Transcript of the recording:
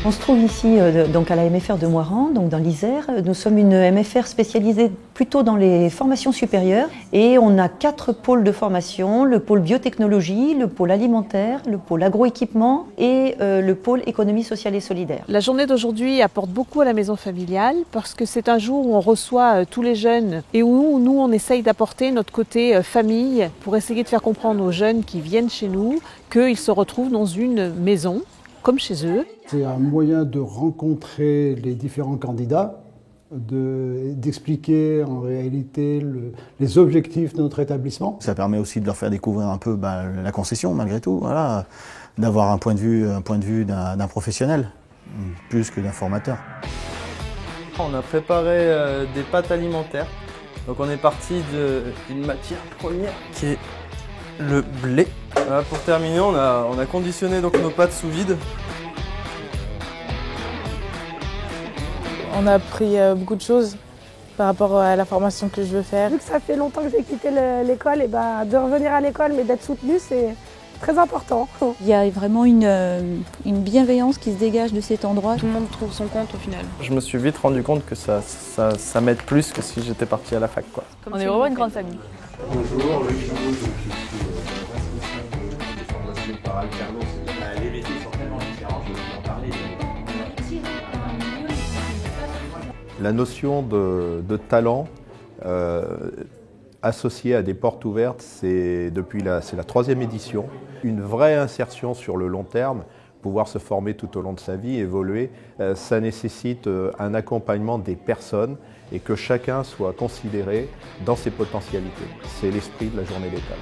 On se trouve ici donc à la MFR de Moirans, donc dans l'Isère. Nous sommes une MFR spécialisée plutôt dans les formations supérieures et on a 4 pôles de formation, le pôle biotechnologie, le pôle alimentaire, le pôle agroéquipement et le pôle économie sociale et solidaire. La journée d'aujourd'hui apporte beaucoup à la maison familiale parce que c'est un jour où on reçoit tous les jeunes et où nous on essaye d'apporter notre côté famille pour essayer de faire comprendre aux jeunes qui viennent chez nous qu'ils se retrouvent dans une maison comme chez eux. C'est un moyen de rencontrer les différents candidats, d'expliquer en réalité les objectifs de notre établissement. Ça permet aussi de leur faire découvrir un peu la concession malgré tout, voilà, d'avoir un point de vue d'un professionnel, plus que d'un formateur. On a préparé des pâtes alimentaires, donc on est parti d'une matière première qui est le blé. Voilà, pour terminer, on a conditionné donc nos pâtes sous vide. On a appris beaucoup de choses par rapport à la formation que je veux faire. Vu que ça fait longtemps que j'ai quitté l'école, et de revenir à l'école mais d'être soutenu, c'est très important. Il y a vraiment une bienveillance qui se dégage de cet endroit. Tout le monde trouve son compte au final. Je me suis vite rendu compte que ça m'aide plus que si j'étais parti à la fac, quoi. On est vraiment une grande famille. Bonjour, je suis responsable des formations par alternance. Les métiers sont tellement différents, je vais vous en parler. La notion de talent associée à des portes ouvertes, c'est la 3e édition. Une vraie insertion sur le long terme, pouvoir se former tout au long de sa vie, évoluer, ça nécessite un accompagnement des personnes et que chacun soit considéré dans ses potentialités. C'est l'esprit de la journée d'école.